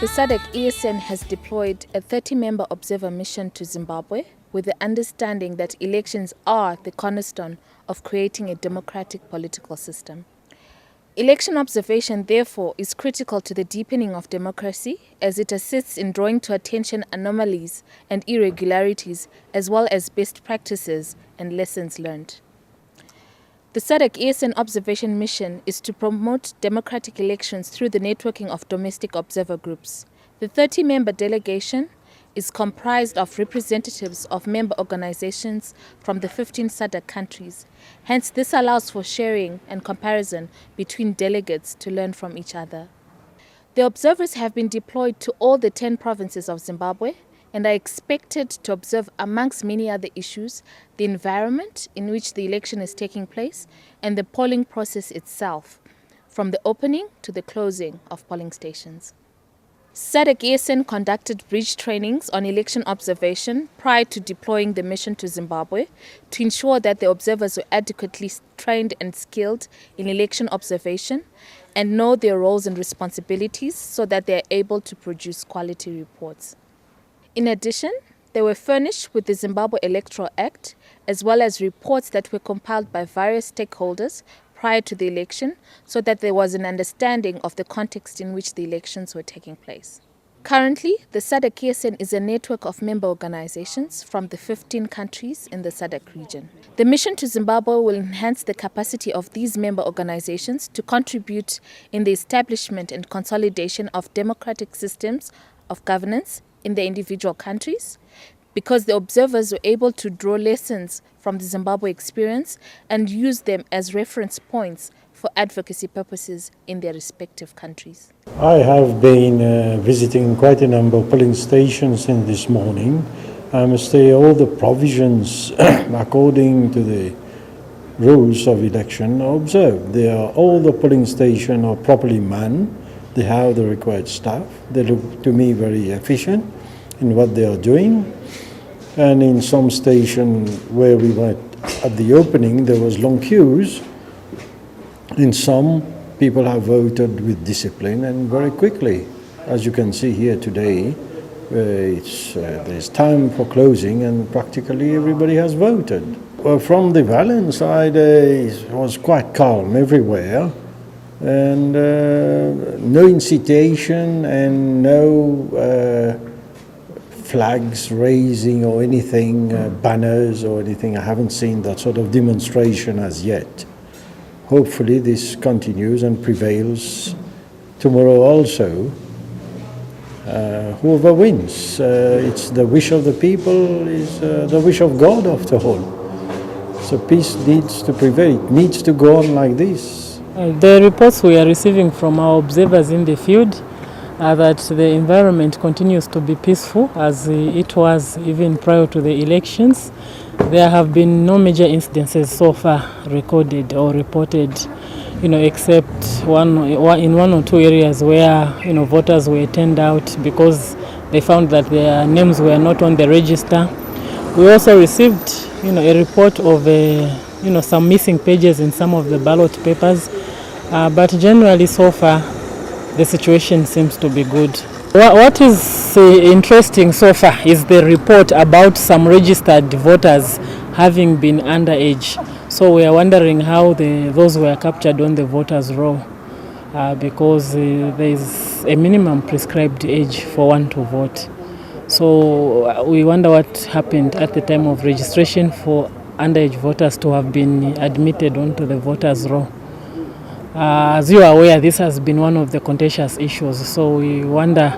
The SADC ESN has deployed a 30-member observer mission to Zimbabwe with the understanding that elections are the cornerstone of creating a democratic political system. Election observation, therefore, is critical to the deepening of democracy as it assists in drawing to attention anomalies and irregularities as well as best practices and lessons learned. The SADC ESN observation mission is to promote democratic elections through the networking of domestic observer groups. The 30-member delegation is comprised of representatives of member organizations from the 15 SADC countries. Hence, this allows for sharing and comparison between delegates to learn from each other. The observers have been deployed to all the 10 provinces of Zimbabwe and are expected to observe, amongst many other issues, the environment in which the election is taking place and the polling process itself, from the opening to the closing of polling stations. SADC ESN conducted bridge trainings on election observation prior to deploying the mission to Zimbabwe to ensure that the observers were adequately trained and skilled in election observation and know their roles and responsibilities so that they are able to produce quality reports. In addition, they were furnished with the Zimbabwe Electoral Act as well as reports that were compiled by various stakeholders prior to the election so that there was an understanding of the context in which the elections were taking place. Currently, the SADC ESN is a network of member organizations from the 15 countries in the SADC region. The mission to Zimbabwe will enhance the capacity of these member organizations to contribute in the establishment and consolidation of democratic systems of governance in the individual countries, because the observers were able to draw lessons from the Zimbabwe experience and use them as reference points for advocacy purposes in their respective countries. I have been visiting quite a number of polling stations in this morning. I must say all the provisions according to the rules of election are observed. All the polling stations are properly manned. They have the required staff. They look to me very efficient in what they are doing. And in some station where we went at the opening, there was long queues. In some, people have voted with discipline and very quickly. As you can see here today, there's time for closing and practically everybody has voted. Well, from the violence side, it was quite calm everywhere. And no incitation and no flags raising or anything, banners or anything. I haven't seen that sort of demonstration as yet. Hopefully this continues and prevails tomorrow also. Whoever wins, it's the wish of the people, is the wish of God after all. So peace needs to prevail, it needs to go on like this. The reports we are receiving from our observers in the field are that the environment continues to be peaceful as it was even prior to the elections. There have been no major incidences so far recorded or reported, except in one or two areas where, voters were turned out because they found that their names were not on the register. We also received, a report of, some missing pages in some of the ballot papers. But generally so far, the situation seems to be good. What is interesting so far is the report about some registered voters having been underage. So we are wondering how those were captured on the voters' roll because there is a minimum prescribed age for one to vote. So we wonder what happened at the time of registration for underage voters to have been admitted onto the voters' roll. As you are aware, this has been one of the contentious issues, so we wonder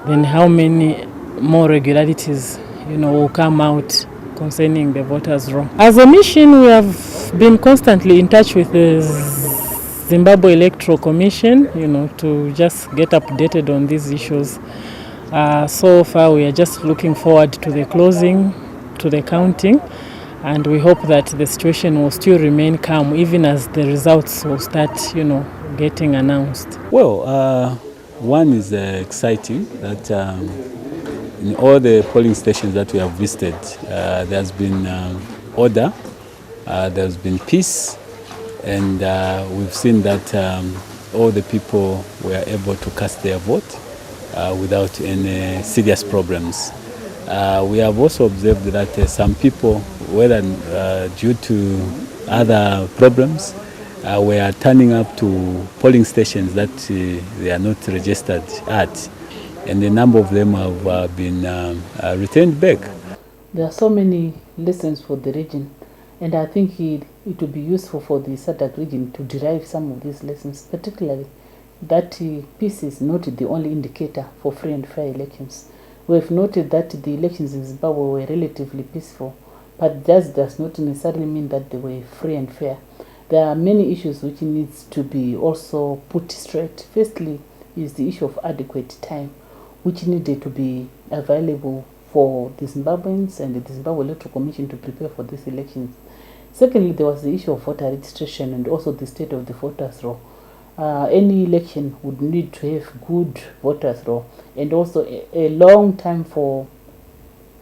then how many more regularities will come out concerning the voters' roll. As a mission, we have been constantly in touch with the Zimbabwe Electoral Commission, to just get updated on these issues. So far, we are just looking forward to the closing, to the counting, and we hope that the situation will still remain calm even as the results will start, getting announced. Well, one is exciting that in all the polling stations that we have visited, there's been order, there's been peace, and we've seen that all the people were able to cast their vote without any serious problems. We have also observed that some people, whether due to other problems, were turning up to polling stations that they are not registered at, and a number of them have been returned back. There are so many lessons for the region, and I think it would be useful for the SADC region to derive some of these lessons, particularly that peace is not the only indicator for free and fair elections. We have noted that the elections in Zimbabwe were relatively peaceful, but that does not necessarily mean that they were free and fair. There are many issues which needs to be also put straight. Firstly is the issue of adequate time, which needed to be available for the Zimbabweans and the Zimbabwe Electoral Commission to prepare for these elections. Secondly, there was the issue of voter registration and also the state of the voters' roll. Any election would need to have good voters' roll and also a long time for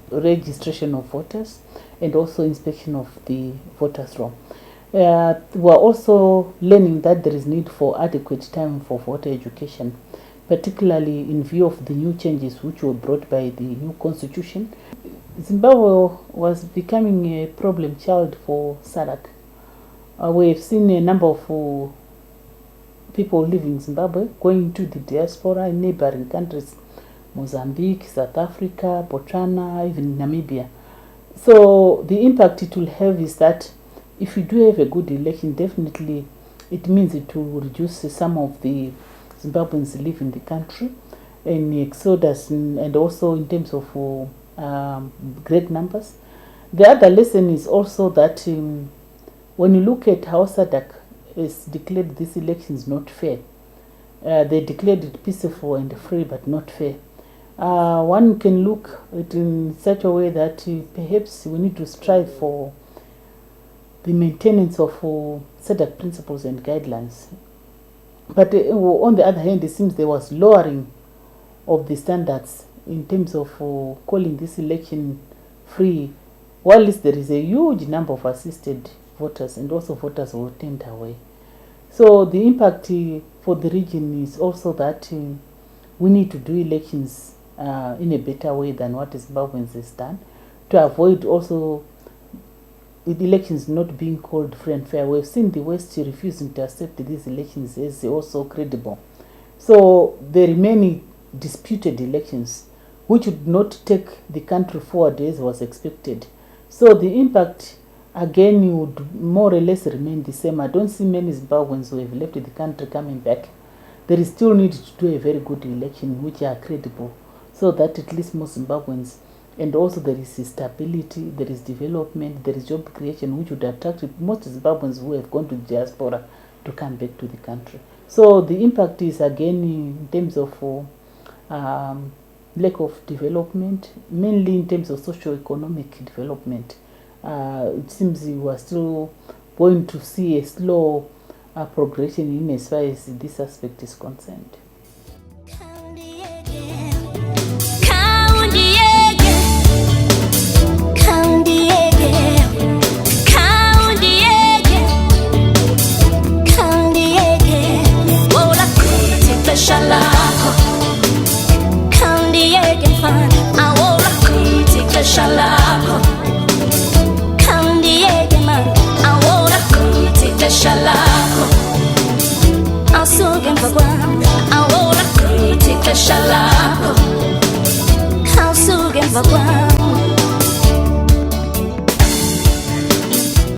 registration of voters and also inspection of the voters' roll. We are also learning that there is need for adequate time for voter education, particularly in view of the new changes which were brought by the new constitution. Zimbabwe was becoming a problem child for SADC. We have seen a number of people living in Zimbabwe going to the diaspora in neighboring countries, Mozambique, South Africa, Botswana, even Namibia. So the impact it will have is that if you do have a good election, definitely it means it will reduce some of the Zimbabweans live in the country in exodus and also in terms of great numbers. The other lesson is also that when you look at how SADC has declared this election is not fair, they declared it peaceful and free but not fair. One can look at it in such a way that perhaps we need to strive for the maintenance of SADC principles and guidelines. But on the other hand, it seems there was lowering of the standards in terms of calling this election free, while there is a huge number of assisted voters and also voters were turned away. So the impact for the region is also that we need to do elections in a better way than what Zimbabweans has done, to avoid also the elections not being called free and fair. We've seen the West refusing to accept these elections as also credible. So there remain disputed elections which would not take the country forward as was expected. So the impact again would more or less remain the same. I don't see many Zimbabweans who have left the country coming back. There is still need to do a very good election which are credible, so that at least most Zimbabweans, and also there is stability, there is development, there is job creation which would attract most Zimbabweans who have gone to the diaspora to come back to the country. So the impact is again in terms of lack of development, mainly in terms of socio-economic development. It seems we are still going to see a slow progression in as far as this aspect is concerned. Shalako, how soon